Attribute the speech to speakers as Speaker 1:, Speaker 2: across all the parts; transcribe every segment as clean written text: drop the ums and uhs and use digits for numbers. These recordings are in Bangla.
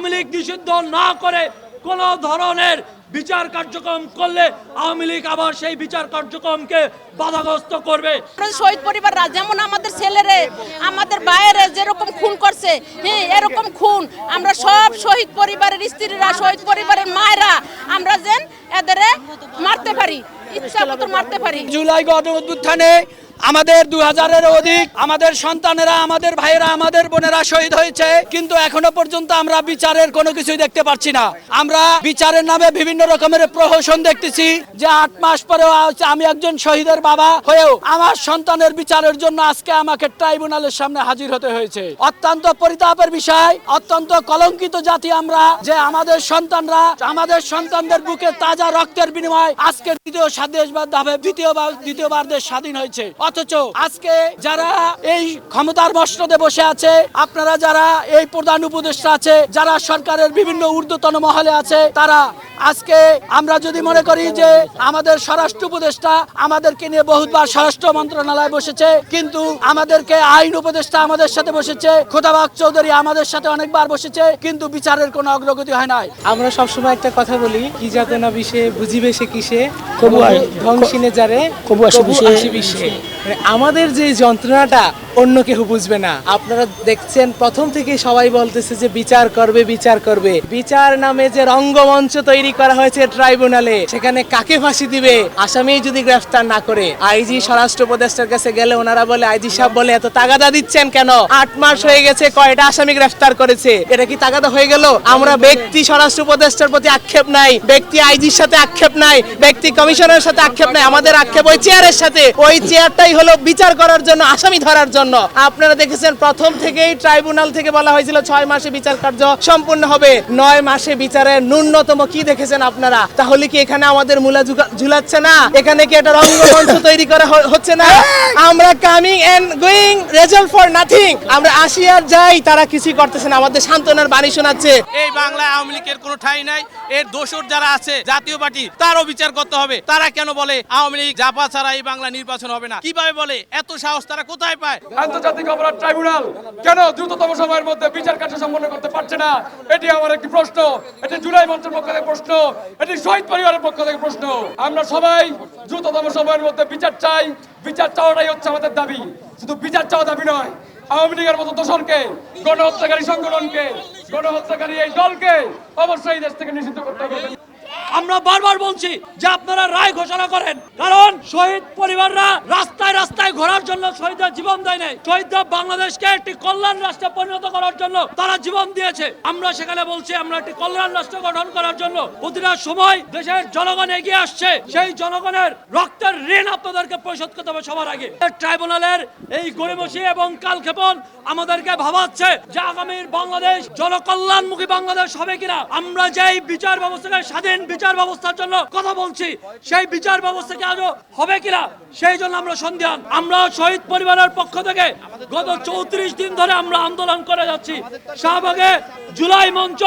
Speaker 1: আওয়ামী লীগ নিষিদ্ধ না করে কোন ধরনের বিচার কার্যক্রম করলে আওয়ামী লীগ আবার সেই বিচার কার্যক্রমকে বাধাগ্রস্ত করবে।
Speaker 2: শহীদ পরিবাররা যেমন আমাদের ছেলেরে আমাদের ভাইয়েরে যেরকম খুন করছে, হ্যাঁ এরকম খুন আমরা সব শহীদ পরিবারের স্ত্রীরা, শহীদ পরিবারের মায়েরা আমরা যেন এদের মারতে পারি, ইচ্ছা মতো মারতে পারি।
Speaker 3: জুলাই গণ অভ্যুত্থানে আমাদের 2000-এর অধিক আমাদের সন্তানেরা, আমাদের ভাইয়েরা, আমাদের বোনেরা শহীদ হয়েছে, কিন্তু এখনো পর্যন্ত আমরা বিচারের কোনো কিছুই দেখতে পাচ্ছি না। আমরা বিচারের নামে বিভিন্ন রকমের প্রহসন দেখতেছি যে 8 মাস পরেও আমি একজন শহীদের বাবা হয়েও আমার সন্তানের বিচারের জন্য আজকে আমাকে ট্রাইব্যুনালের সামনে হাজির হতে হয়েছে। অত্যন্ত পরিতাপের বিষয়, অত্যন্ত কলঙ্কিত জাতি আমরা যে আমাদের সন্তানরা, আমাদের সন্তানদের বুকে তাজা রক্তের বিনিময়ে আজকে দ্বিতীয়বার দেশ স্বাধীন হয়েছে। অথচ আজকে যারা এই ক্ষমতার মসনদে বসে আছে, আপনারা যারা এই প্রধান উপদেষ্টা আছে, যারা সরকারের বিভিন্ন ঊর্ধ্বতন মহলে আছে, তারা আজকে আমরা যদি মনে করি যে আমাদের স্বরাষ্ট্র উপদেষ্টা আমাদেরকে নিয়ে বহুতবার স্বরাষ্ট্র মন্ত্রণালয়ে বসেছে, কিন্তু আমাদেরকে আইন উপদেষ্টা আমাদের সাথে বসেছে, খোদাবাগ চৌধুরী আমাদের সাথে অনেকবার বসেছে, কিন্তু বিচারের কোনো অগ্রগতি হয় নাই।
Speaker 4: আমরা সবসময় একটা কথা বলি, কি যাতে না বিষে বুঝিবে সে কিসে ধ্বংসিনে যারে কবু আসি বিষে। আমাদের যে যন্ত্রণাটা অন্য কেউ বুঝবে না। আপনারা দেখছেন প্রথম থেকে সবাই বলতেছে যে বিচার করবে, বিচার করবে। বিচার নামে যে রঙ্গমঞ্চ তৈরি করা হয়েছে ট্রাইব্যুনালে, সেখানে কাকে ফাঁসি দিবে আসামি যদি গ্রেফতার না করে। আইজি স্বরাষ্ট্র উপদেষ্টার কাছে গেলে ওনারা বলে, আইজি সাহেব বলে এত তাগাদা দিচ্ছেন কেন? 8 মাস হয়ে গেছে, কয়টা আসামি গ্রেফতার করেছে? এটা কি তাগাদা হয়ে গেল? আমরা ব্যক্তি স্বরাষ্ট্র উপদেষ্টার প্রতি আক্ষেপ নাই, ব্যক্তি আইজির সাথে আক্ষেপ নাই, ব্যক্তি কমিশনের সাথে আক্ষেপ নাই। আমাদের আক্ষেপ ওই চেয়ারের সাথে। ওই চেয়ারটাই হলো বিচার করার জন্য, আসামি ধরার জন্য। আপনারা দেখেছেন প্রথম থেকেই ট্রাইব্যুনাল থেকে বলা হয়েছিল 6 মাসে বিচার কার্য সম্পূর্ণ হবে। 9 মাসে বিচারের ন্যূনতম কি দেখেছেন আপনারা? তাহলে কি এখানে আমাদের মূলা ঝুলাচ্ছে না? এখানে কি একটা রঙ্গমঞ্চ তৈরি করা হচ্ছে না? আমরা coming and going, result for nothing. আমরা আসি আর যাই, তারা কিছুই করতেছে না। আমাদের সান্ত্বনার বাণী শোনাচ্ছে।
Speaker 5: এই বাংলায় আওয়ামী লীগের কোনো ঠাঁই নাই। এর দোষর যারা আছে জাতীয় পার্টি, তারও বিচার করতে হবে। তারা কেন বলে আওয়ামী লীগ জাপা ছাড়া এই বাংলা নির্বাচন হবে না? কিভাবে বলে? এত সাহস তারা কোথায় পায়?
Speaker 6: আন্তর্জাতিক অপরাধ ট্রাইব্যুনাল কেন দ্রুততম সময়ের মধ্যে বিচার কার্য সম্পন্ন করতে পারছে না? এটি আমার একটি প্রশ্ন। এটি জুলাই মঞ্চের পক্ষ থেকে প্রশ্ন, এটি শহীদ পরিবারের পক্ষ থেকে প্রশ্ন। আমরা সবাই দ্রুততম সময়ের মধ্যে বিচার চাই। বিচার চাওয়াটাই হচ্ছে আমাদের দাবি। শুধু বিচার চাওয়া দাবি নয়, আওয়ামী লীগের মতো দোষরকে, গণহত্যাকারী সংগঠনকে, গণহত্যাকারী এই দলকে অবশ্যই দেশ থেকে নিষিদ্ধ করতে হবে।
Speaker 1: আমরা বারবার বলছি যে আপনারা রায় ঘোষণা করেন, কারণ শহীদ পরিবাররা রাস্তায় রাস্তায় ঘোরার জন্য শহীদরা জীবন দেয় নাই। শহীদরা বাংলাদেশকে একটি কল্যাণ রাষ্ট্রে পরিণত করার জন্য তারা জীবন দিয়েছে। আমরা সেখানে বলছি আমরা একটি কল্যাণ রাষ্ট্র গঠন করার জন্য প্রতিটা সময় দেশের জনগণ এগিয়ে আসছে। সেই জনগণের রক্তের ঋণ আপনাদেরকে পরিশোধ করতে হবে সবার আগে। ট্রাইব্যুনালের এই গড়িমসি এবং কালক্ষেপণ আমাদেরকে ভাবাচ্ছে যে আগামীর বাংলাদেশ জনকল্যাণমুখী বাংলাদেশ হবে কিনা। আমরা যেই বিচার ব্যবস্থাকে স্বাধীন বিচার ব্যবস্থার জন্য কথা বলছি, সেই বিচার ব্যবস্থা কি আজও হবে কিনা, সেই জন্য আমরা সন্দিহান। আমরা শহীদ পরিবারের পক্ষ থেকে গত 34 দিন ধরে আমরা আন্দোলন করে যাচ্ছি। শাহবাগে জুলাই মঞ্চ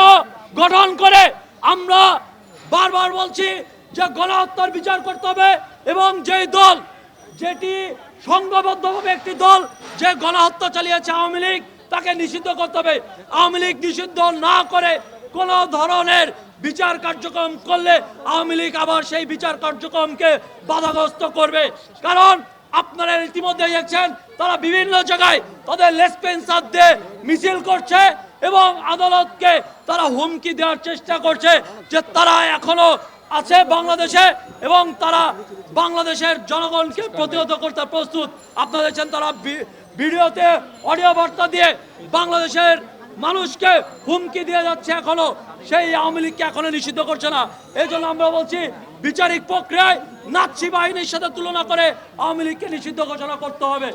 Speaker 1: গঠন করে আমরা বারবার বলছি যে গণহত্যার বিচার করতে হবে এবং যেই দল, যেটি সংঘবদ্ধভাবে একটি দল যে গণহত্যা চালিয়েছে আওয়ামী লীগ, তাকে নিষিদ্ধ করতে হবে। আওয়ামী লীগ নিষিদ্ধ না করে কোন ধরনের বিচার কার্যক্রম করলে আওয়ামী লীগ আবার সেই বিচার কার্যক্রমকে বাধাগ্রস্ত করবে। কারণ আপনারা ইতিমধ্যে দেখছেন তারা বিভিন্ন জায়গায় তাদের লেসপেন্সার দিয়ে মিছিল করছে এবং আদালতকে তারা হুমকি দেওয়ার চেষ্টা করছে যে তারা এখনো আছে বাংলাদেশে এবং তারা বাংলাদেশের জনগণকে প্রতিহত করতে প্রস্তুত। আপনারা দেখছেন তারা ভিডিওতে অডিও বার্তা দিয়ে বাংলাদেশের মানুষকে হুমকি দিয়ে যাচ্ছে। এখনো সেই আওয়ামী লীগকে এখনো নিষিদ্ধ করছে না। এই জন্য আমরা বলছি বিচারিক প্রক্রিয়ায় নাৎসি বাহিনীর সাথে তুলনা করে আওয়ামী লীগকে নিষিদ্ধ ঘোষণা করতে হবে।